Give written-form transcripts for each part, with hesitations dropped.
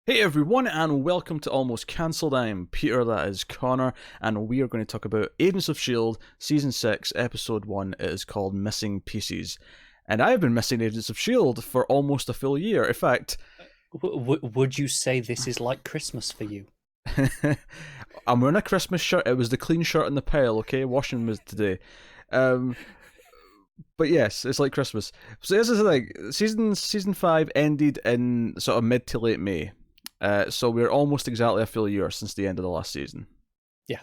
Hey everyone, and welcome to Almost Cancelled. I'm Peter, that is Connor, and we are going to talk about Agents of S.H.I.E.L.D. Season 6, Episode 1. It is called Missing Pieces. And I've been missing Agents of S.H.I.E.L.D. for almost a full year. In fact... Would you say this is like Christmas for you? I'm wearing a Christmas shirt. It was the clean shirt in the pile, okay? Washing was today. But yes, it's like Christmas. So this is the thing. Season 5 ended in sort of mid to late May. So we're almost exactly a full year since the end of the last season. Yeah.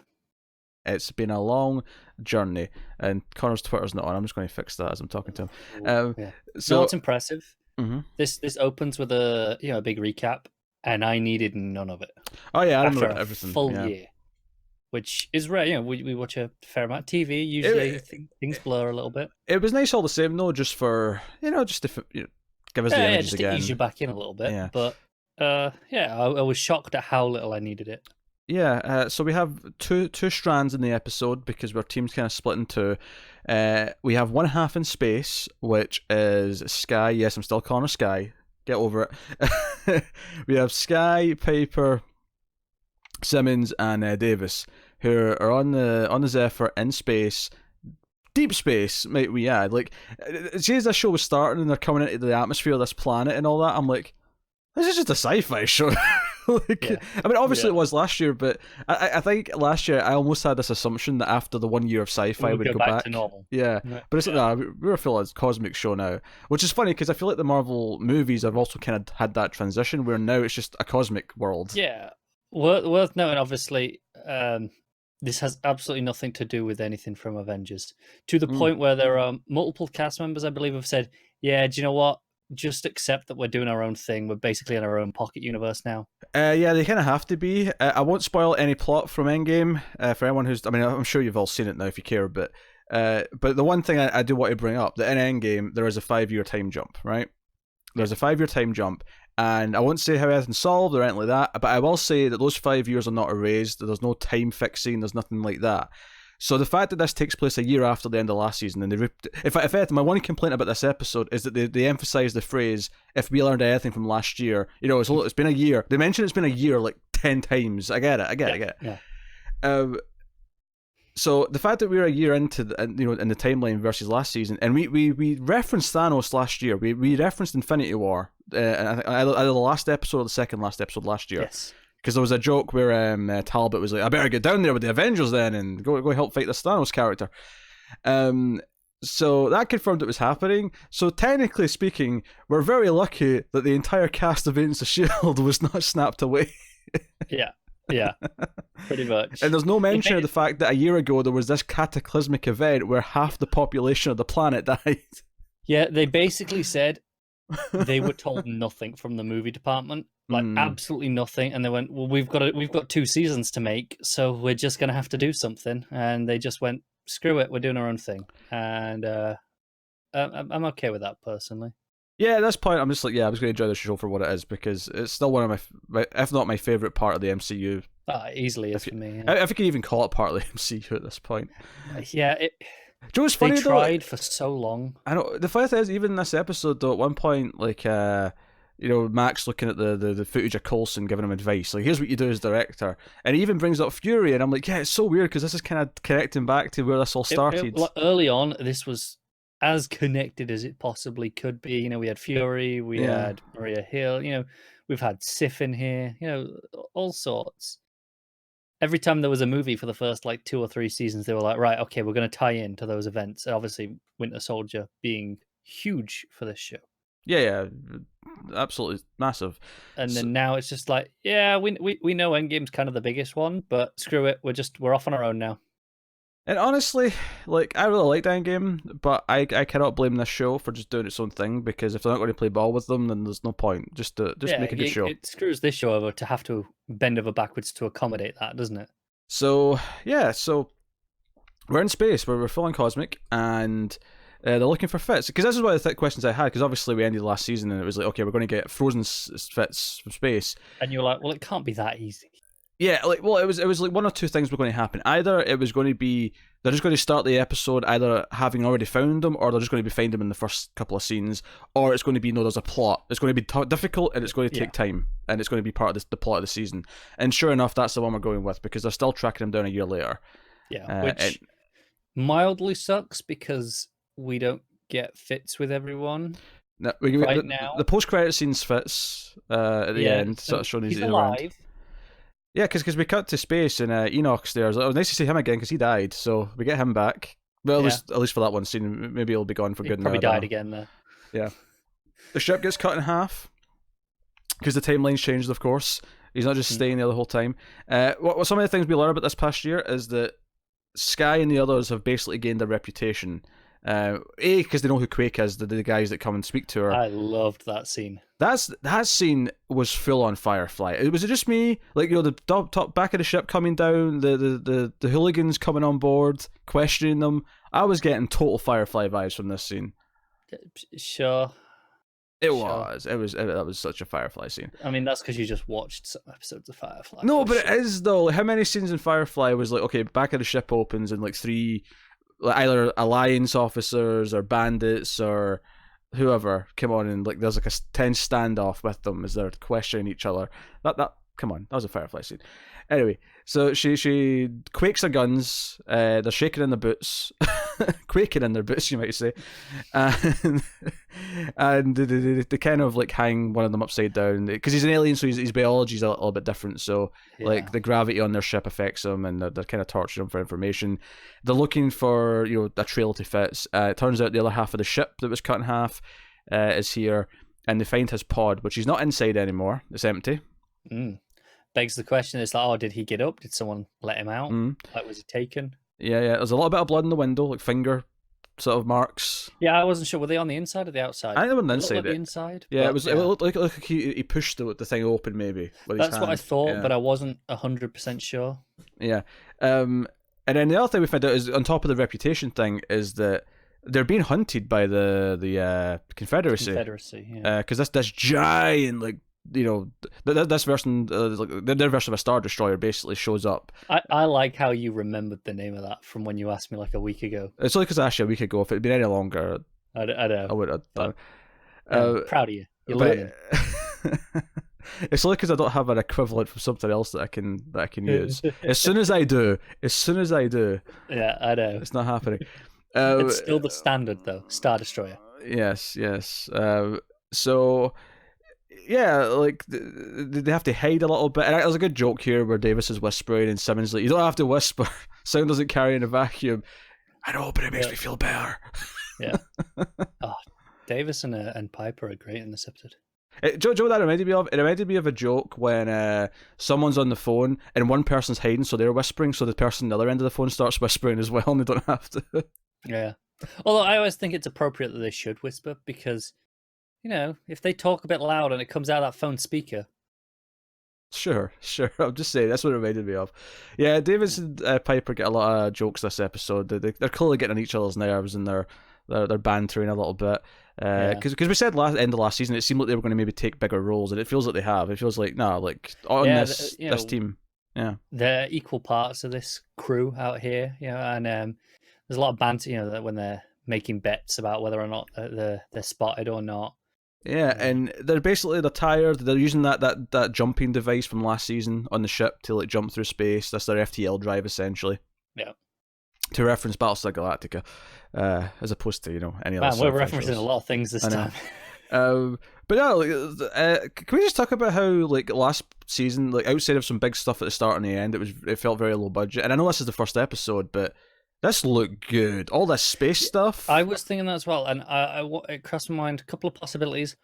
It's been a long journey, and Connor's Twitter's not on. I'm just going to fix that as I'm talking to him. Yeah. So what's impressive? Mm-hmm. This opens with a big recap, and I needed none of it. Oh yeah, I after remember a everything. full year, which is rare. We watch a fair amount of TV. Usually things blur a little bit. It was nice all the same, though, just for just to give us the images just again. to ease you back in a little bit. Yeah. But I was shocked at how little I needed it. Yeah, so we have two strands in the episode because our team's kind of split in two. We have one half in space, which is Skye. Yes, I'm still calling her Skye. Get over it. We have Skye, Piper, Simmons, and Davis, who are on the Zephyr in space. Deep space, might we add. Like, see, as this show was starting and they're coming into the atmosphere of this planet and all that, I'm like, this is just a sci-fi show. I mean, obviously it was last year, but I think last year I almost had this assumption that after the 1 year of sci-fi we'd go back to normal. Yeah, but it's like, we're a full cosmic show now, which is funny because I feel like the Marvel movies have also kind of had that transition where now it's just a cosmic world. Yeah, worth noting, obviously, this has absolutely nothing to do with anything from Avengers, to the point where there are multiple cast members, I believe, have said, yeah, do you know what? Just accept that we're doing our own thing. We're basically in our own pocket universe now. Yeah, they kind of have to be. I won't spoil any plot from Endgame for anyone who's... I mean, I'm sure you've all seen it now if you care, but the one thing I do want to bring up, that in Endgame, there is a 5-year time jump, right? There's a 5-year time jump, and I won't say how everything's solved or anything like that, but I will say that those 5 years are not erased. There's no time fixing. There's nothing like that. So the fact that this takes place a year after the end of last season, and if my one complaint about this episode is that they emphasise the phrase, if we learned anything from last year, it's been a year. They mention it's been a year like 10 times. I get it. Yeah. So the fact that we're a year into in the timeline versus last season, and we referenced Thanos last year. We referenced Infinity War, either the last episode or the second last episode last year. Yes. Because there was a joke where Talbot was like, I better get down there with the Avengers then and go help fight this Thanos character. So that confirmed it was happening. So technically speaking, we're very lucky that the entire cast of Agents of S.H.I.E.L.D. was not snapped away. Yeah, pretty much. And there's no mention of the fact that a year ago there was this cataclysmic event where half the population of the planet died. Yeah, they basically said they were told nothing from the movie department. Absolutely nothing, and they went, well, we've got 2 seasons to make, so we're just gonna have to do something. And they just went, screw it, we're doing our own thing. And I'm okay with that personally. Yeah, at this point I'm just like, I'm just gonna enjoy the show for what it is, because it's still one of my if not my favourite part of the MCU. Easily is for me. If you can even call it part of the MCU at this point. Yeah, Joe's funny, they tried for so long. I know. The funny thing is, even in this episode, though, at one point, like, Max looking at the footage of Coulson giving him advice, like, here's what you do as director, and he even brings up Fury, and I'm like, yeah, it's so weird because this is kind of connecting back to where this all started. Early on, this was as connected as it possibly could be. We had Fury, we had Maria Hill, we've had Sif in here, all sorts. Every time there was a movie for the first 2 or 3 seasons, they were like, right, okay, we're going to tie into those events. And obviously, Winter Soldier being huge for this show. Yeah, absolutely massive. And then now it's just like, yeah, we know Endgame's kind of the biggest one, but screw it, we're off on our own now. And honestly, I really liked Endgame, but I cannot blame this show for just doing its own thing, because if they're not going to play ball with them, then there's no point. Just make a good show. It screws this show over to have to bend over backwards to accommodate that, doesn't it? So we're in space, we're full on cosmic, and they're looking for fits. Because this is one of the questions I had, because obviously we ended last season and it was like, okay, we're going to get frozen fits from space. And you're like, well, it can't be that easy. Yeah, like, well, it was like one or two things were going to happen. Either it was going to be they're just going to start the episode either having already found them, or they're just going to be find them in the first couple of scenes, or it's going to be no, there's a plot. It's going to be difficult and it's going to take time, and it's going to be part of the plot of the season. And sure enough, that's the one we're going with because they're still tracking him down a year later. Yeah, which mildly sucks because we don't get fits with everyone. No, now. The post-credit scenes fits at the end, so sort of showing he's alive. Around. Yeah, because we cut to space and Enoch's there. It was nice to see him again because he died, so we get him back. Well, at least for that one scene. Maybe he'll be gone for good. Probably died again there. Yeah, the ship gets cut in half because the timeline's changed. Of course, he's not just staying there the whole time. What some of the things we learned about this past year is that Skye and the others have basically gained a reputation. Because they know who Quake is, the guys that come and speak to her. I loved that scene. That scene was full on Firefly. Was it just me? Like, you know, the top back of the ship coming down, the hooligans coming on board, questioning them. I was getting total Firefly vibes from this scene. Sure. That was such a Firefly scene. I mean, that's because you just watched some episodes of Firefly. No, but it is though. How many scenes in Firefly was like, okay, back of the ship opens and like three, either Alliance officers or bandits or whoever come on and like there's like a tense standoff with them as they're questioning each other. That come on, that was a Firefly scene. Anyway, so she quakes her guns. They're shaking in their boots, quaking in their boots, you might say, and they kind of like hang one of them upside down because he's an alien, so his biology's a little bit different. So like the gravity on their ship affects him, and they're kind of torturing him for information. They're looking for a trail to Fitz. It turns out the other half of the ship that was cut in half is here, and they find his pod, which he's not inside anymore. It's empty. Begs the question: is like, did he get up? Did someone let him out? Like, was he taken? Yeah. There's a little bit of blood in the window, like finger sort of marks. Yeah, I wasn't sure. Were they on the inside or the outside? I think they were on the inside. The inside. Yeah, it looked like he pushed the thing open maybe with his hand. That's what I thought, but I wasn't 100% sure. Yeah. And then the other thing we found out is, on top of the reputation thing, is that they're being hunted by the Confederacy. Yeah. Because this giant, like, this version, their version of a Star Destroyer basically shows up. I like how you remembered the name of that from when you asked me like a week ago. It's only because I asked you a week ago. If it had been any longer, I know. I would have done. Proud of you. You're learning. It's only because I don't have an equivalent from something else that I can use. As soon as I do, yeah, I know, it's not happening. It's still the standard though, Star Destroyer. Yes. So. Yeah, like they have to hide a little bit. And there's a good joke here where Davis is whispering and Simmons like, "You don't have to whisper. Sound doesn't carry in a vacuum." I know, but it makes me feel better. Yeah. Davis and Piper are great in this episode. Joe, what that reminded me of? It reminded me of a joke when someone's on the phone and one person's hiding, so they're whispering, so the person on the other end of the phone starts whispering as well, and they don't have to. Yeah. Although I always think it's appropriate that they should whisper because, if they talk a bit loud and it comes out of that phone speaker. Sure. I'm just saying, that's what it reminded me of. Yeah, Davis and Piper get a lot of jokes this episode. They're clearly getting on each other's nerves and they're bantering a little bit. Because we said end of last season, it seemed like they were going to maybe take bigger roles, and it feels like they have. It feels like, this team. Yeah. They're equal parts of this crew out here, and there's a lot of banter, when they're making bets about whether or not they're spotted or not. Yeah, and they're tired. They're using that jumping device from last season on the ship to like jump through space. That's their FTL drive essentially. Yeah. To reference Battlestar Galactica, as opposed to any other. We're referencing a lot of things this time. But no, can we just talk about how like last season, like outside of some big stuff at the start and the end, it felt very low budget. And I know this is the first episode, but this looked good. All this space stuff. I was thinking that as well, and it crossed my mind a couple of possibilities.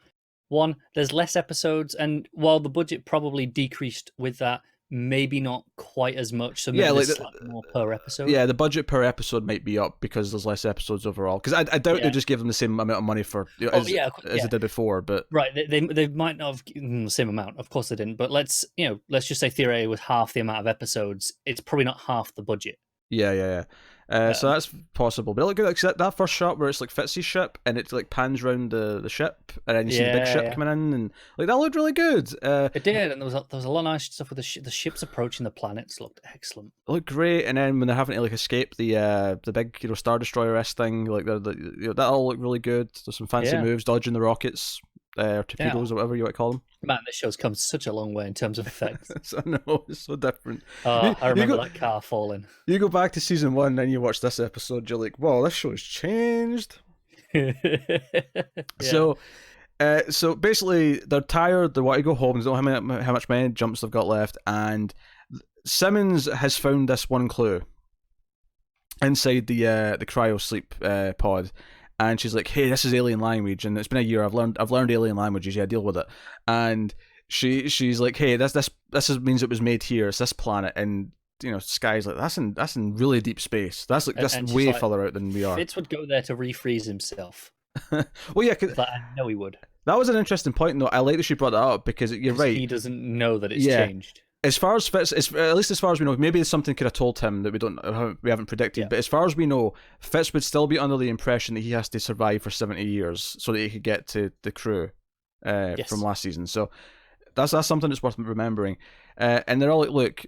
One, there's less episodes, and while the budget probably decreased with that, maybe not quite as much. So maybe there's slightly more per episode. Yeah, the budget per episode might be up because there's less episodes overall. Because I doubt they just give them the same amount of money for as they did before. But right, they might not have given them the same amount. Of course they didn't. But let's just say theoretically with half the amount of episodes, it's probably not half the budget. Yeah. So that's possible. But look at that first shot where it's like Fitzy's ship and it like pans around the ship and then you see the big ship coming in and like that looked really good. It did, and there was a lot of nice stuff with the ships approaching the planets. Looked excellent. It looked great, and then when they're having to like escape the big Star Destroyer-esque thing, like that all looked really good. There's some fancy moves, dodging the rockets. Or torpedoes or whatever you want to call them. Man, this show's come such a long way in terms of effects. I know, it's so different. I remember that car falling. You go back to season 1 and you watch this episode, you're like, whoa, this show's changed. So basically they're tired, they want to go home, they don't know how much many jumps they've got left, and Simmons has found this one clue inside the cryo sleep pod. And she's like, "Hey, this is alien language, and it's been a year. I've learned alien languages. Yeah, deal with it." And she's like, "Hey, this means it was made here. It's this planet." And Sky's like, "That's in really deep space. That's like that's way further out than we are." Fitz would go there to refreeze himself. Well, yeah, cause I know he would. That was an interesting point, though. I like that she brought that up because you're right. He doesn't know that it's changed. As far as Fitz, at least as far as we know, maybe something could have told him that we haven't predicted. Yeah. But as far as we know, Fitz would still be under the impression that he has to survive for 70 years so that he could get to the crew from last season. So that's something that's worth remembering. And they're all like, "Look,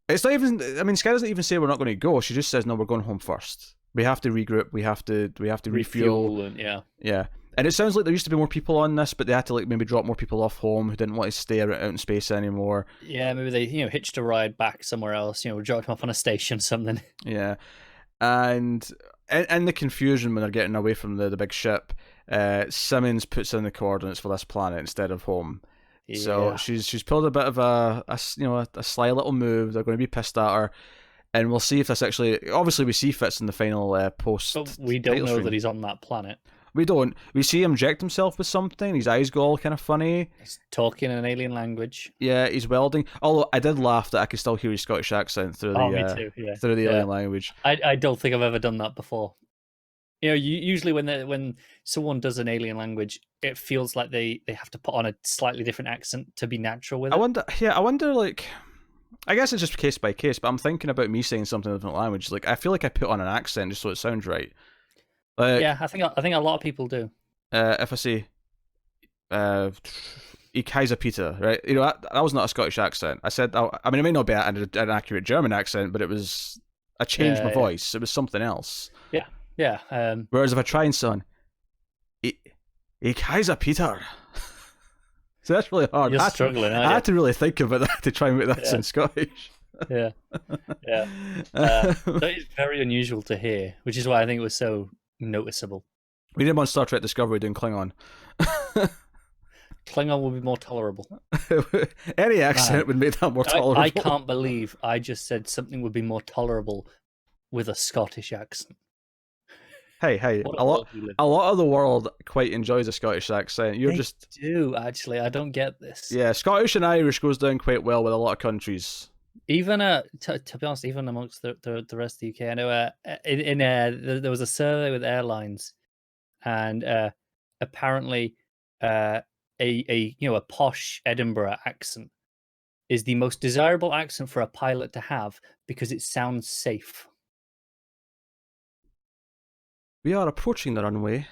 it's not even. I mean, Sky doesn't even say we're not going to go. She just says, no, we're going home first. We have to regroup. We have to refuel. And, yeah." And it sounds like there used to be more people on this, but they had to like maybe drop more people off home who didn't want to stay out in space anymore. Yeah, maybe they hitched a ride back somewhere else. Dropped them off on a station, something. Yeah, and the confusion when they're getting away from the big ship, Simmons puts in the coordinates for this planet instead of home. Yeah. So she's pulled a bit of a sly little move. They're going to be pissed at her. And we'll see if this actually. Obviously, we see Fitz in the final post. But we don't know that he's on that planet. We don't. We see him inject himself with something. His eyes go all kind of funny. He's talking in an alien language. Yeah, he's welding. Although I did laugh that I could still hear his Scottish accent through the alien language. I don't think I've ever done that before. Usually when someone does an alien language, it feels like they have to put on a slightly different accent to be natural with it. I wonder, like, I guess it's just case by case, but I'm thinking about me saying something in a different language. Like, I feel like I put on an accent just so it sounds right. Yeah, I think a lot of people do. If I say, Kaiser Peter, right? That was not a Scottish accent. I said, I mean, it may not be an accurate German accent, but it was. I changed my voice. It was something else. Yeah. Whereas if I try and son, Kaiser Peter. So that's really hard. You're struggling. I had to really think about that to try and make that sound Scottish. Yeah. That is very unusual to hear, which is why I think it was so noticeable. We did on Star Trek Discovery doing Klingon. Klingon would be more tolerable. Any accent would make that more tolerable. I can't believe I just said something would be more tolerable with a Scottish accent. Hey, a lot of the world quite enjoys a Scottish accent. They do, actually. I don't get this. Yeah, Scottish and Irish goes down quite well with a lot of countries. Even to be honest, even amongst the rest of the UK, I know there was a survey with airlines, and apparently a posh Edinburgh accent is the most desirable accent for a pilot to have because it sounds safe. We are approaching the runway.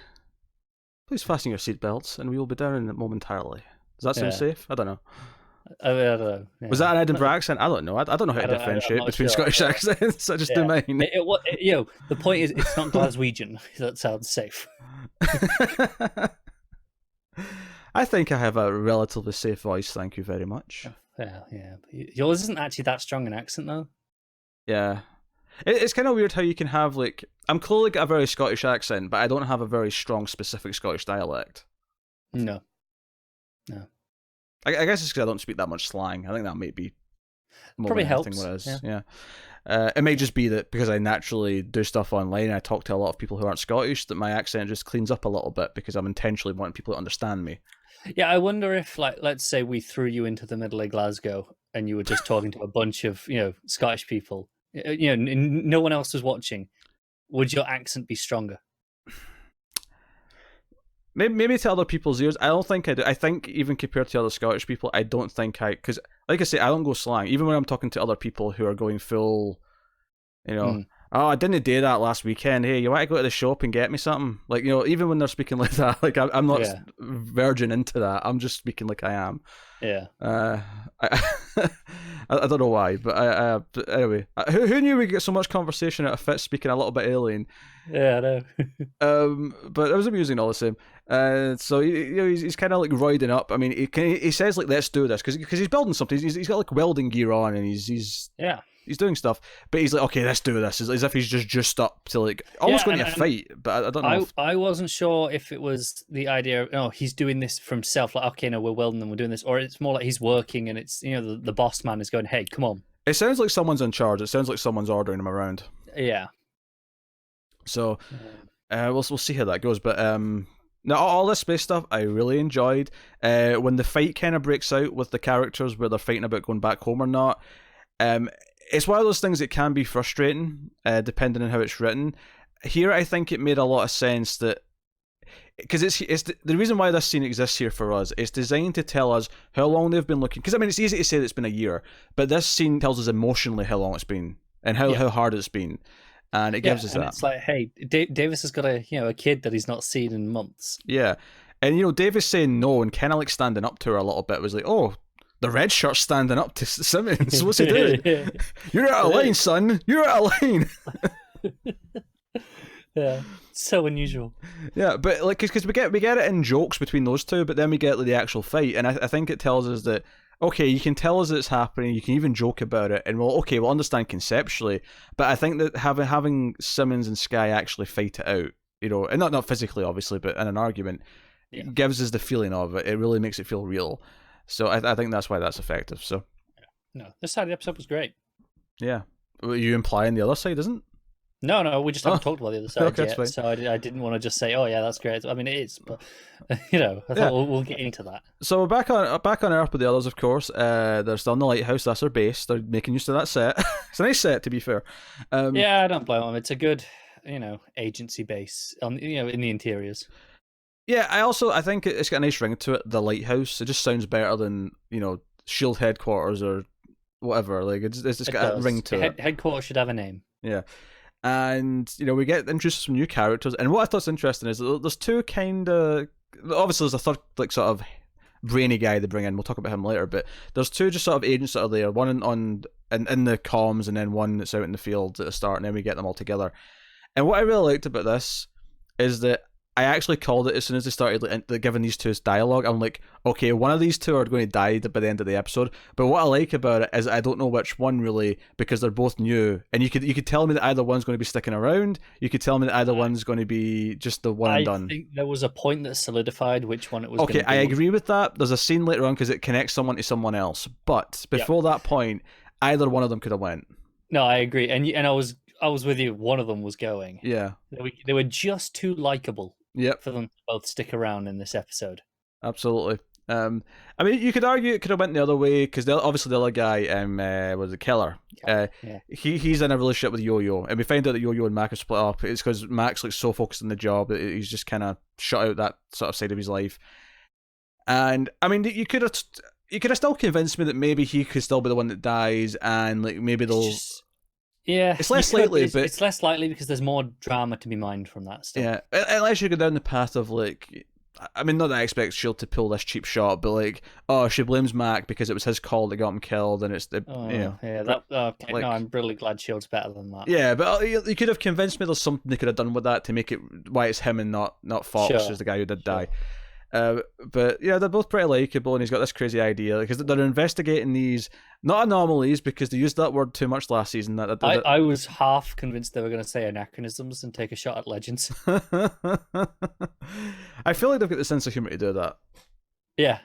Please fasten your seatbelts, and we will be down momentarily. Does that sound safe? I don't know. I don't know. Yeah. Was that an Edinburgh accent? I don't know. I don't know how to differentiate between Scottish accents. I just do mine. The point is, it's not Glaswegian. That sounds safe. I think I have a relatively safe voice. Thank you very much. Yeah. Yours isn't actually that strong an accent, though. Yeah. It's kind of weird how you can have, like... I'm clearly got a very Scottish accent, but I don't have a very strong, specific Scottish dialect. No. I guess it's because I don't speak that much slang. I think that might be... Probably helps. Yeah. It might just be that because I naturally do stuff online and I talk to a lot of people who aren't Scottish, that my accent just cleans up a little bit because I'm intentionally wanting people to understand me. Yeah, I wonder if, like, let's say we threw you into the middle of Glasgow and you were just talking to a bunch of, Scottish people, no one else was watching. Would your accent be stronger? Maybe to other people's ears. I don't think I do. I think even compared to other Scottish people, I don't think because, like I say, I don't go slang. Even when I'm talking to other people who are going full, I'm oh, I didn't do that last weekend. Hey, you want to go to the shop and get me something? Like, even when they're speaking like that, like I'm not verging into that. I'm just speaking like I am. Yeah. I don't know why, but anyway, who knew we'd get so much conversation out of Fitz speaking a little bit alien? Yeah, I know. But it was amusing all the same. So he's kind of like roiding up. I mean, he says like, let's do this because he's building something. He's got like welding gear on and he's doing stuff. But he's like, okay, let's do this, as if he's just up to like almost going to a fight. But I don't know. I wasn't sure if it was the idea. Oh, he's doing this for himself. Like, okay, no, we're welding and we're doing this, or it's more like he's working and it's the boss man is going, hey, come on. It sounds like someone's in charge. It sounds like someone's ordering him around. Yeah. So, we'll see how that goes. But now all this space stuff I really enjoyed. When the fight kind of breaks out with the characters, where they're fighting about going back home or not. It's one of those things that can be frustrating, depending on how it's written. Here, I think it made a lot of sense that because it's the reason why this scene exists here for us. It's designed to tell us how long they've been looking. Because I mean, it's easy to say that it's been a year, but this scene tells us emotionally how long it's been and how hard it's been. And it gives us that. It's like, hey, Davis has got a kid that he's not seen in months. Yeah. And, Davis saying no and kind of like standing up to her a little bit was like, oh, the red shirt's standing up to Simmons. What's he doing? You're out of line, son. You're out of line. Yeah. So unusual. Yeah, but like, because we get it in jokes between those two, but then we get like, the actual fight. And I think it tells us that, okay, you can tell us that it's happening, you can even joke about it, and we'll understand conceptually. But I think that having Simmons and Skye actually fight it out, and not physically, obviously, but in an argument, gives us the feeling of it. It really makes it feel real. So I think that's why that's effective. So, no, this side of the episode was great. Yeah, are you implying the other side isn't? No, we just haven't talked about the other side yet. So I didn't want to just say, oh yeah, that's great. I mean, it is, but I thought we'll get into that. So we're back on Earth with the others, of course. They're still in the lighthouse. That's their base. They're making use of that set. It's a nice set, to be fair. I don't blame them. It's a good, agency base on in the interiors. Yeah, I think it's got a nice ring to it. The lighthouse. It just sounds better than Shield headquarters or whatever. Like it's just got a ring to it. Headquarters should have a name. Yeah. And, we get introduced to some new characters. And what I thought's interesting is that there's two kind of... Obviously, there's a third, like, sort of brainy guy they bring in. We'll talk about him later. But there's two just sort of agents that are there. One in the comms and then one that's out in the field at the start. And then we get them all together. And what I really liked about this is that I actually called it as soon as they started giving these two dialogue. I'm like, okay, one of these two are going to die by the end of the episode. But what I like about it is I don't know which one really, because they're both new. And you could tell me that either one's going to be sticking around. You could tell me that either one's going to be just the one and done. I think there was a point that solidified which one it was. Okay, I agree with that. There's a scene later on because it connects someone to someone else. But before that point, either one of them could have went. No, I agree, and I was with you. One of them was going. Yeah, they were just too likable. Yep. For them to both stick around in this episode. Absolutely. I mean, you could argue it could have went the other way because obviously the other guy was a killer. He's in a relationship with Yo-Yo, and we find out that Yo-Yo and Mac are split up. It's because Mac's like so focused on the job that he's just kind of shut out that sort of side of his life. And I mean, you could have still convinced me that maybe he could still be the one that dies, and like maybe they'll. It's less likely, but it's less likely because there's more drama to be mined from that stuff. Yeah, unless you go down the path of like, I mean, not that I expect Shield to pull this cheap shot, but like, oh, she blames Mac because it was his call that got him killed, and it's the okay. No, I'm really glad Shield's better than that. Yeah, but you could have convinced me there's something they could have done with that to make it why it's him and not Fox as the guy who did die. But yeah, they're both pretty likable, and he's got this crazy idea because they're investigating these not anomalies because they used that word too much last season. I was half convinced they were going to say anachronisms and take a shot at legends. I feel like they've got the sense of humor to do that. Yeah.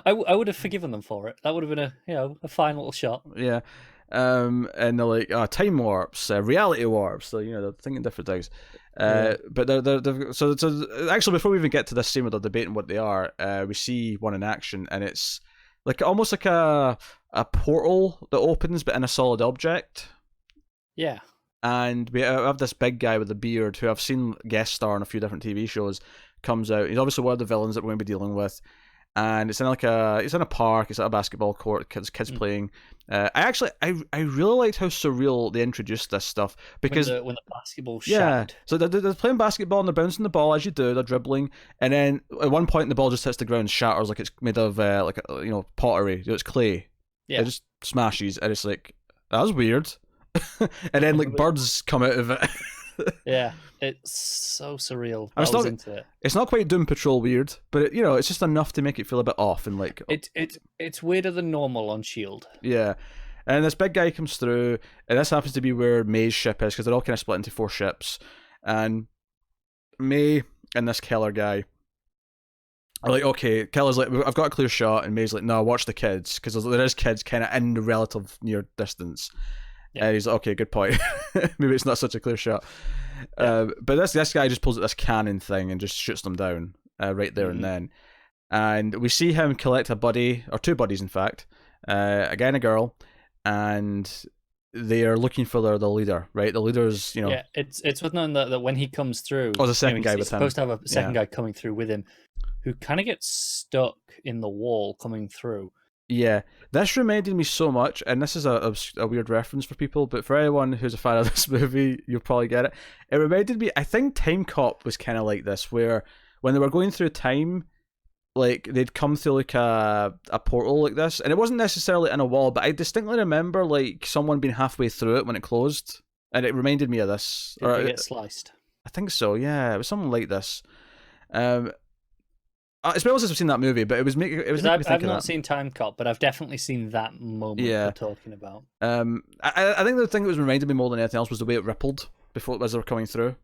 I would have forgiven them for it. That would have been a fine little shot. Yeah. And they're like, time warps, reality warps. So they're thinking different things. But they're so actually before we even get to this scene where they're debating what they are, we see one in action, and it's like almost like a portal that opens, but in a solid object. Yeah. And we have this big guy with a beard who I've seen guest star on a few different TV shows. Comes out. He's obviously one of the villains that we're going to be dealing with. and it's in a park. It's at a basketball court. Kids playing. I really liked how surreal they introduced this stuff because when the basketball shattered. so they're playing basketball and they're bouncing the ball as you do. They're dribbling, and then at one point the ball just hits the ground, and shatters like it's made of pottery. It's clay. Yeah, it just smashes, and it's like that was weird. And then like birds come out of it. Yeah, it's so surreal. It's not quite Doom Patrol weird, but it's just enough to make it feel a bit off and like it's weirder than normal on Shield. Yeah, and this big guy comes through, and this happens to be where May's ship is because they're all kind of split into 4 ships, and May and this Keller guy are like, okay, Keller's like, I've got a clear shot, and May's like, no, watch the kids because there is kids kind of in the relative near distance. Yeah. And he's like, okay, good point. Maybe it's not such a clear shot. Yeah. But this guy just pulls out this cannon thing and just shoots them down right there and then. And we see him collect a buddy, or 2 buddies in fact, a guy and a girl, and they are looking for the leader, right? The leader's, Yeah, it's worth knowing that when he comes through... Oh, the second guy with him. He's supposed to have a second guy coming through with him who kind of gets stuck in the wall coming through. Yeah, this reminded me so much, and this is a weird reference for people, but for anyone who's a fan of this movie, you'll probably get it. It reminded me, I think Time Cop was kind of like this, where when they were going through time, like they'd come through like a portal like this, and it wasn't necessarily in a wall, but I distinctly remember like someone being halfway through it when it closed, and it reminded me of this. Did they get sliced? I think so, yeah, it was something like this. It's been a while since I've seen that movie, but it was making me think of that. I've not seen Time Cop, but I've definitely seen that moment you're talking about. I think the thing that was reminded me more than anything else was the way it rippled as they were coming through.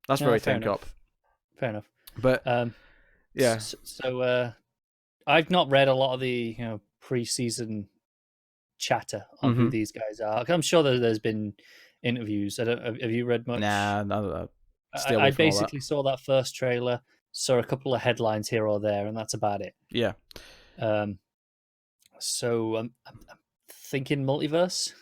That's very Time Cop. Fair enough. But yeah. So I've not read a lot of the pre-season chatter on who these guys are. I'm sure that there's been interviews. Have you read much? Nah, none of that. I basically saw that first trailer. Saw a couple of headlines here or there, and that's about it. Yeah. So I'm thinking multiverse.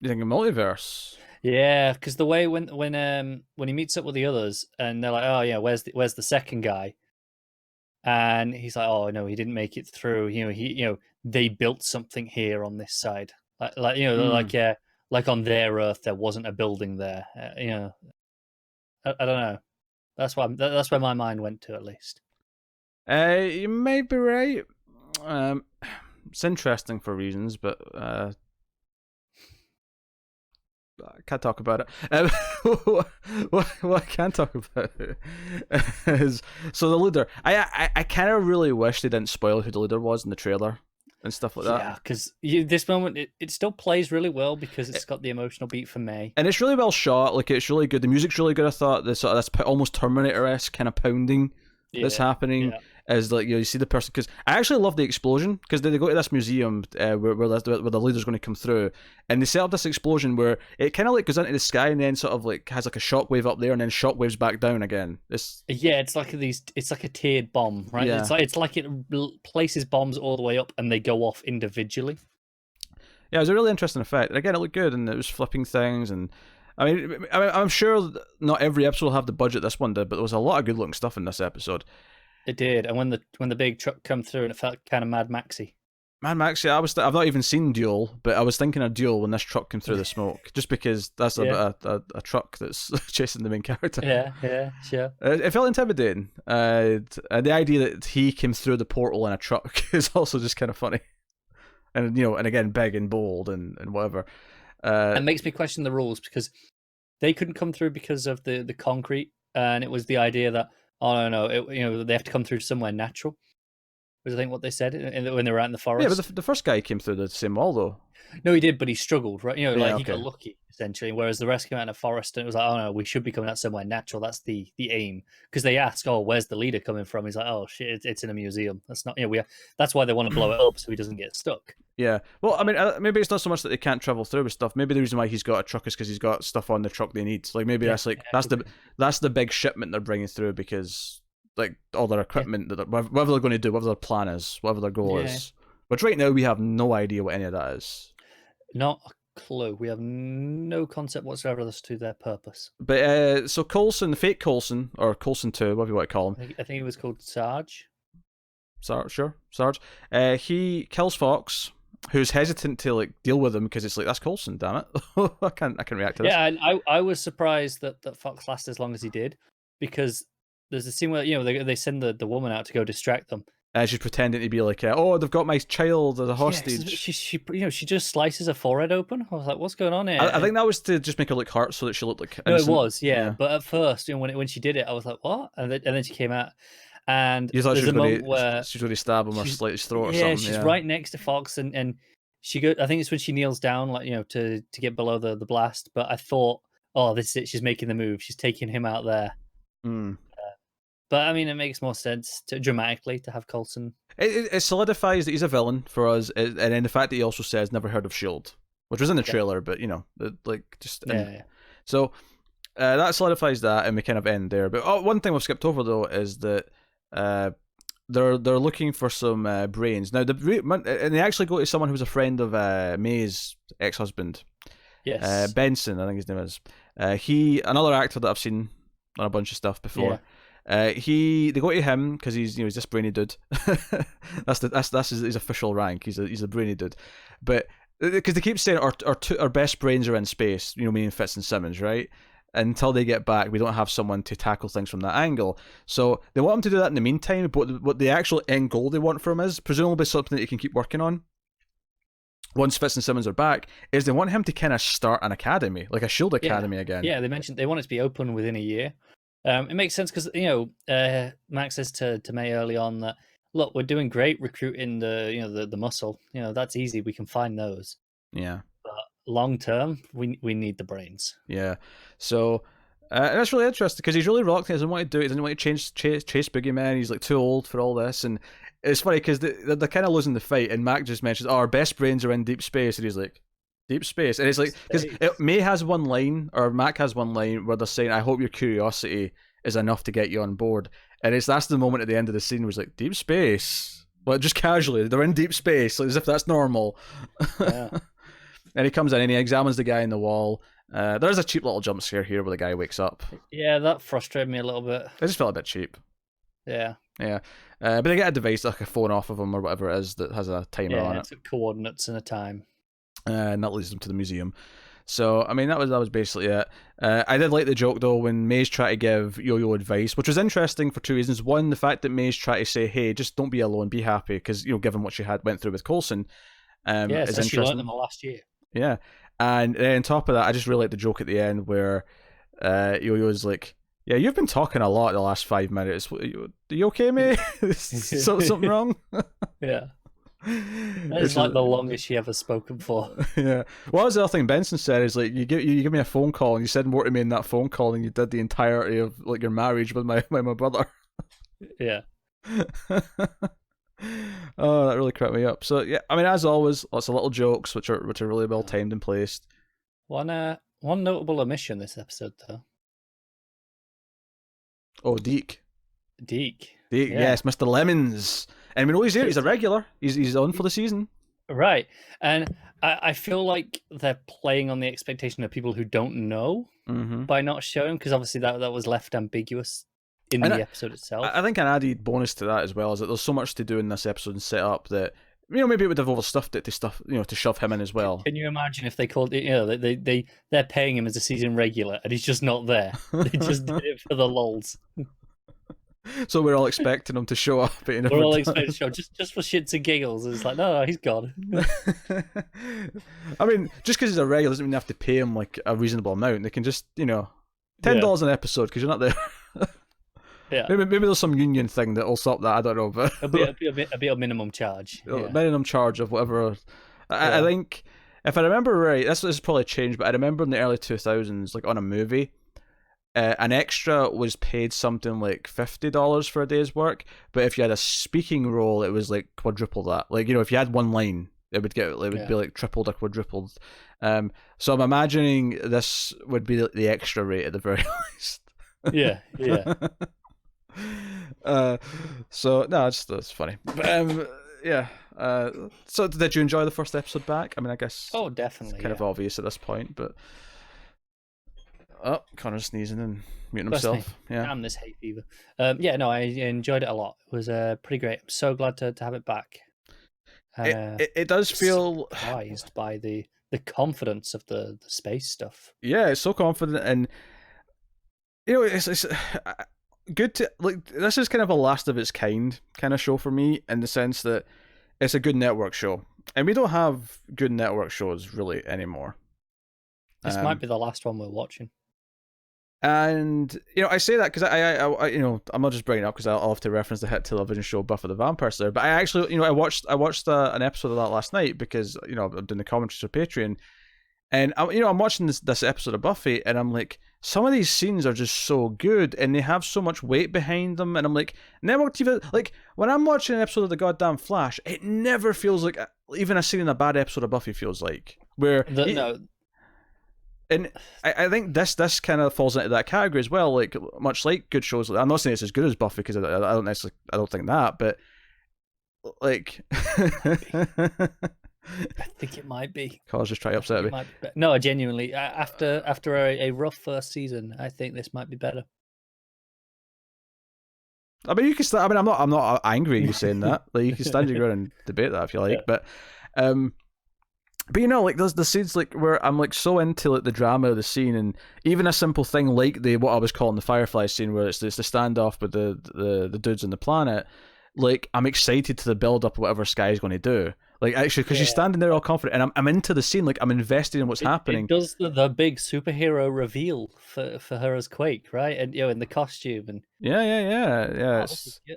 You thinking multiverse? Yeah, because the way when he meets up with the others, and they're like, "Oh yeah, where's the second guy?" And he's like, "Oh no, he didn't make it through. They built something here on this side, like on their Earth, there wasn't a building there. I don't know." That's where my mind went to, at least. You may be right. It's interesting for reasons, but I can't talk about it. What I can talk about is so the leader. I kind of really wish they didn't spoil who the leader was in the trailer and stuff like that. Yeah, because this moment it still plays really well because it's got the emotional beat for May, and it's really well shot. Like it's really good. The music's really good. I thought this almost Terminator-esque kind of pounding that's happening is like you see the person, because I actually love the explosion because they go to this museum where the leader's going to come through, and they set up this explosion where it kind of like goes into the sky and then sort of like has like a shockwave up there and then shockwaves back down again. It's like a tiered bomb, right? Yeah. It's like it places bombs all the way up and they go off individually. Yeah, it was a really interesting effect. And again, it looked good and it was flipping things, and I mean, I'm sure not every episode will have the budget this one did, but there was a lot of good looking stuff in this episode. It did, and when the big truck come through, and it felt kind of Mad Maxy. Mad Maxy, I've not even seen Duel, but I was thinking of Duel when this truck came through the smoke, just because that's a truck that's chasing the main character. Yeah, sure. It felt intimidating. The idea that he came through the portal in a truck is also just kind of funny, and and again, big and bold and whatever. It makes me question the rules because they couldn't come through because of the concrete, and it was the idea that they have to come through somewhere natural. Was I think what they said when they were out in the forest. Yeah, but the first guy came through the same wall though. No, he did, but he struggled, right? He got lucky essentially. Whereas the rest came out in a forest, and it was like, oh no, we should be coming out somewhere natural. That's the aim. Because they ask, oh, where's the leader coming from? He's like, oh shit, it's in a museum. That's not. That's why they want to blow it up so he doesn't get stuck. Yeah. Well, I mean, maybe it's not so much that they can't travel through with stuff. Maybe the reason why he's got a truck is because he's got stuff on the truck they need. Like maybe that's the big shipment they're bringing through because like all their equipment whatever they're going to do, whatever their plan is, whatever their goal is. Which right now we have no idea what any of that is. Not a clue. We have no concept whatsoever as to their purpose. But so Coulson, the fake Coulson, or Coulson 2, whatever you want to call him. I think he was called Sarge. Sarge. He kills Fox, who's hesitant to like deal with him because it's like, that's Coulson, damn it. I can't react to this. Yeah, and I was surprised that Fox lasted as long as he did, because there's a scene where they send the woman out to go distract them. She's pretending to be like, oh, they've got my child as a hostage. Yeah, she just slices her forehead open. I was like, what's going on here? I think that was to just make her look hurt so that she looked like innocent. No, it was, yeah. But at first, when she did it, I was like, what? And then she came out, and you thought there's she was a moment where she's going to stab him or slit his throat or something. Yeah, she's right next to Fox, and she go. I think it's when she kneels down, like to get below the blast. But I thought, oh, this is it. She's making the move. She's taking him out there. But I mean, it makes more sense dramatically to have Coulson. It solidifies that he's a villain for us, and then the fact that he also says never heard of S.H.I.E.L.D., which was in the trailer, but So that solidifies that, and we kind of end there. But one thing we've skipped over though is that they're looking for some brains now. And they actually go to someone who's a friend of May's ex-husband. Yes, Benson, I think his name is. Another actor that I've seen on a bunch of stuff before. Yeah. They go to him because he's this brainy dude. that's his official rank. He's a brainy dude, but because they keep saying our best brains are in space. Meaning Fitz and Simmons, right? Until they get back, we don't have someone to tackle things from that angle. So they want him to do that in the meantime. But what the actual end goal they want from him is presumably something that he can keep working on. Once Fitz and Simmons are back, is they want him to kind of start an academy, like a S.H.I.E.L.D. academy again. Yeah, they mentioned they want it to be open within a year. It makes sense because Max says to May early on that, look, we're doing great recruiting the muscle. That's easy. We can find those. Yeah. But long term, we need the brains. Yeah. So that's really interesting because he's really reluctant. He doesn't want to do it. He doesn't want to chase Boogeyman. He's like too old for all this. And it's funny because they're kind of losing the fight. And Mac just mentions, our best brains are in deep space. And he's like, deep space. And it's like, because May has one line, or Mac has one line where they're saying, I hope your curiosity is enough to get you on board. And that's the moment at the end of the scene where it's like, deep space? Well, just casually, they're in deep space, like, as if that's normal. Yeah. And he comes in and he examines the guy in the wall. There's a cheap little jump scare here where the guy wakes up. Yeah, that frustrated me a little bit. It just felt a bit cheap. Yeah. Yeah. But they get a device, like a phone off of him or whatever it is, that has a timer on it. Yeah, coordinates and a time. And that leads them to the museum. So, I mean, that was basically it. I did like the joke, though, when May's trying to give Yo-Yo advice, which was interesting for two reasons. One, the fact that May's trying to say, hey, just don't be alone, be happy, because, given what she went through with Coulson. So she learned in the last year. Yeah. And then on top of that, I just really like the joke at the end where Yo-Yo's like, yeah, you've been talking a lot the last 5 minutes. Are you okay, May? Something wrong? Yeah. It's like the longest she ever spoken for. Yeah. Well, that was the other thing Benson said is like, you give me a phone call and you said more to me in that phone call than you did the entirety of like your marriage with my brother. Yeah. Oh, that really cracked me up. So yeah, I mean, as always, lots of little jokes which are really well timed and placed. One notable omission this episode though. Oh, Deke. Deke, yes, Mr. Lemons. And we know he's here. He's a regular. He's on for the season. Right. And I feel like they're playing on the expectation of people who don't know by not showing, because obviously that was left ambiguous in the episode itself. I think an added bonus to that as well is that there's so much to do in this episode and set up that maybe it would have overstuffed it to shove him in as well. Can you imagine if they called it, they're paying him as a season regular and he's just not there. They just did it for the lols. So we're all expecting him to show up. We're all expecting to show up just for shits and giggles. It's like, no, he's gone. I mean, just because he's a regular doesn't mean you have to pay him like a reasonable amount. They can just, $10 an episode because you're not there. Yeah. Maybe there's some union thing that will stop that. I don't know, but it'll be a minimum charge. Yeah. Minimum charge of whatever. I think if I remember right, this has probably changed, but I remember in the early 2000s, like on a movie, an extra was paid something like $50 for a day's work, but if you had a speaking role, it was like quadruple that. Like, if you had one line, it would be like tripled or quadrupled. So I'm imagining this would be the extra rate at the very least. Yeah. So no, that's funny. But, yeah. So did you enjoy the first episode back? I mean, I guess. Oh, definitely. It's kind of obvious at this point, but. Oh, Connor's sneezing and muting Bless me. himself. Yeah. Damn this hay fever. Yeah, no, I enjoyed it a lot. It was pretty great. I'm so glad to have it back. And It does feel surprised by the confidence of the space stuff. Yeah, it's so confident, and it's good to like. This is kind of a last of its kind show for me, in the sense that it's a good network show, and we don't have good network shows really anymore. This might be the last one we're watching. And I say that because I I'm not just bringing it up because I'll have to reference the hit television show Buffy the Vampire Slayer, but I actually I watched an episode of that last night because I'm doing the commentaries for Patreon, and I'm watching this episode of Buffy, and I'm like, some of these scenes are just so good, and they have so much weight behind them, and I'm like, network TV, like when I'm watching an episode of the goddamn Flash, it never feels like even a scene in a bad episode of Buffy feels like where no. And I think this kind of falls into that category as well. Like much like good shows, I'm not saying it's as good as Buffy because I don't think that, but like I think it might be. Carl's just trying to upset me. No, genuinely, after a rough first season, I think this might be better. I mean, you can start. I mean, I'm not angry at you saying that. Like, you can stand your ground and debate that if you like, yeah. But like there's the scenes like where I'm like so into like the drama of the scene, and even a simple thing like what I was calling the Firefly scene, where it's the standoff with the dudes on the planet. Like I'm excited to the build up of whatever Sky's going to do. Like actually, because she's standing there all confident, and I'm into the scene. Like I'm invested in what's happening. It does the big superhero reveal for her as Quake, right? And in the costume and yeah.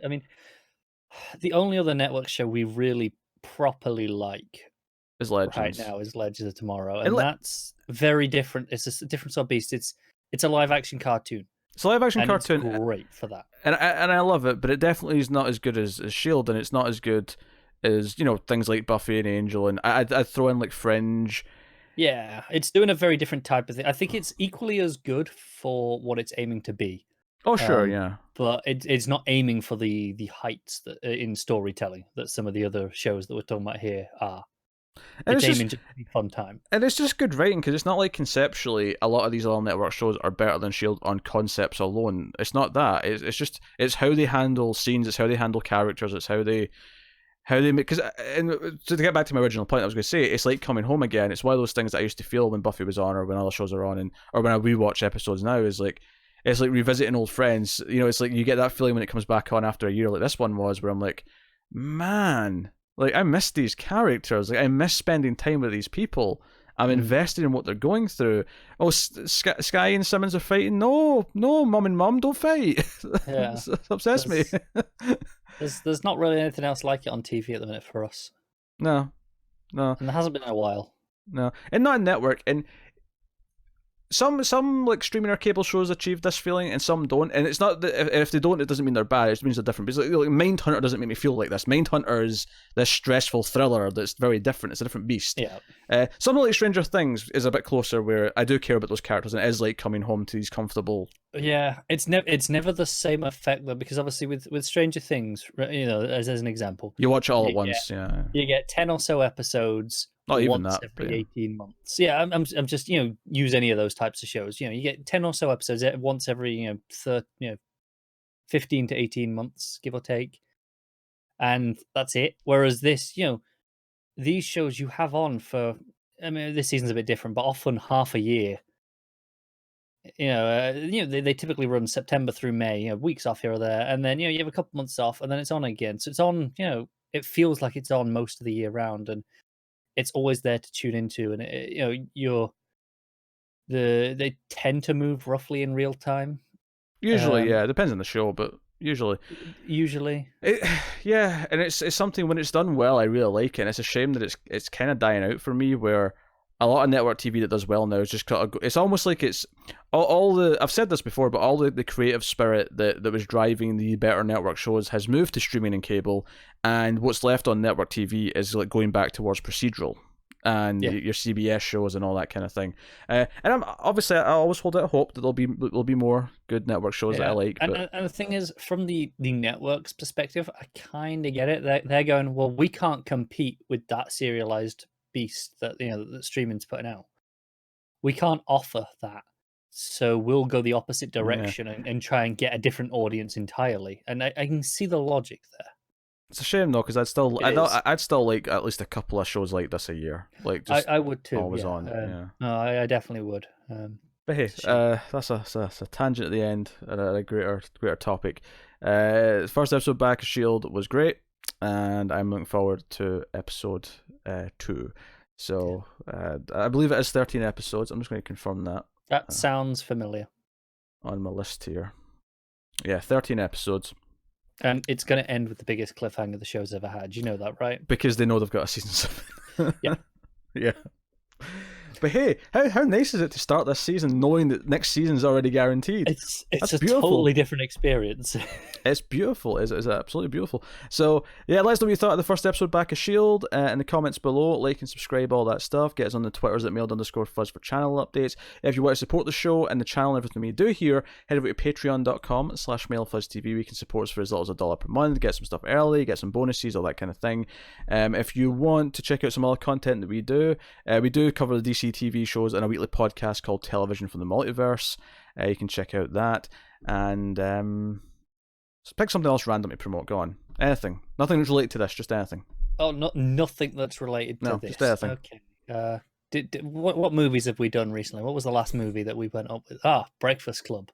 I mean, the only other network show we really properly like is Legends right now is Legends of Tomorrow, and that's very different. It's a different sort of beast. It's a live action cartoon. It's a live action cartoon. It's great for that, and I love it, but it definitely is not as good as Shield, and it's not as good as things like Buffy and Angel, and I'd throw in like Fringe. Yeah, it's doing a very different type of thing. I think it's equally as good for what it's aiming to be. Oh sure, yeah. But it's not aiming for the heights that in storytelling that some of the other shows that we're talking about here are. And it's aiming just to be fun time. And it's just good writing, because it's not like conceptually a lot of these other network shows are better than Shield on concepts alone. It's not that. It's just how they handle scenes. It's how they handle characters. It's how they make. Because to get back to my original point, I was going to say it's like coming home again. It's one of those things that I used to feel when Buffy was on, or when other shows are on, or when I rewatch episodes now. Is like it's like revisiting old friends. It's like you get that feeling when it comes back on after a year, like this one was, where I'm like, man. Like, I miss these characters. Like, I miss spending time with these people. I'm invested in what they're going through. Oh, Sky and Simmons are fighting. No, Mum and Mum, don't fight. Yeah. It upsets me. There's not really anything else like it on TV at the minute for us. No. And there hasn't been in a while. No. And not a network. And some like streaming or cable shows achieve this feeling, and some don't. And it's not that if they don't, it doesn't mean they're bad. It means they're different. Because like Mindhunter doesn't make me feel like this. Mindhunter is this stressful thriller that's very different. It's a different beast. Yeah. Something like Stranger Things is a bit closer, where I do care about those characters, and it is like coming home to these comfortable. Yeah, it's never the same effect though, because obviously with Stranger Things, as an example, you watch it all at once. Yeah. You get 10 or so episodes. Not even once that, every 18 months. Yeah, I'm just use any of those types of shows. You get 10 or so episodes once every 15 to 18 months, give or take, and that's it. Whereas this, these shows you have on for, I mean, this season's a bit different, but often half a year. They typically run September through May. Weeks off here or there, and then you have a couple months off, and then it's on again. So it's on. It feels like it's on most of the year round, and it's always there to tune into, and they tend to move roughly in real time. Usually, yeah, it depends on the show, but usually, yeah, and it's something when it's done well, I really like it. And it's a shame that it's kind of dying out for me, where a lot of network TV that does well now is just it's almost like it's all the, I've said this before, but all the creative spirit that was driving the better network shows has moved to streaming and cable, and what's left on network TV is like going back towards procedural and your CBS shows and all that kind of thing. And I always hold out hope that there'll be more good network shows that I like. And the thing is, from the network's perspective, I kind of get it. They're going, well, we can't compete with that serialized beast that that streaming's putting out. We can't offer that. so we'll go the opposite direction and try and get a different audience entirely. And I can see the logic there. It's a shame though, because I'd still like at least a couple of shows like this a year. Like just I would too. Always on. No, I definitely would. But hey, that's a tangent at the end and a greater topic. First episode back of S.H.I.E.L.D. was great, and I'm looking forward to episode 2. So I believe it is 13 episodes. I'm just going to confirm that. That sounds familiar. On my list here. Yeah, 13 episodes. And it's going to end with the biggest cliffhanger the show's ever had. You know that, right? Because they know they've got a season 7. Yeah. Yeah. But hey, how nice is it to start this season knowing that next season's already guaranteed? It's a totally different experience. It's beautiful. It's absolutely beautiful. So, yeah, let us know what you thought of the first episode back of S.H.I.E.L.D. In the comments below. Like and subscribe, all that stuff. Get us on the Twitters at mailed_fuzz for channel updates. If you want to support the show and the channel and everything we do here, head over to patreon.com/mailfuzztv. We can support us for as little as $1 per month, get some stuff early, get some bonuses, all that kind of thing. If you want to check out some other content that we do cover the DC TV shows and a weekly podcast called Television from the Multiverse. You can check out that. And pick something else random to promote. Go on. Anything. Nothing that's related to this, just anything. Oh, nothing that's related to this. Just anything. Okay. What movies have we done recently? What was the last movie that we went up with? Breakfast Club.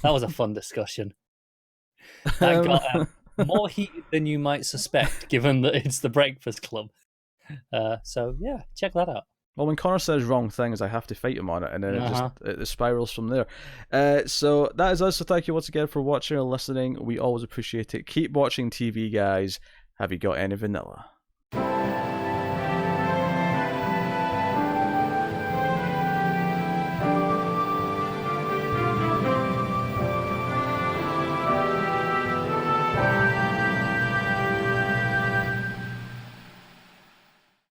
That was a fun discussion. That got more heated than you might suspect, given that it's the Breakfast Club. So yeah, check that out. Well, when Connor says wrong things, I have to fight him on it, and then it spirals from there. So that is us. So thank you once again for watching or listening. We always appreciate it. Keep watching TV, guys. Have you got any vanilla?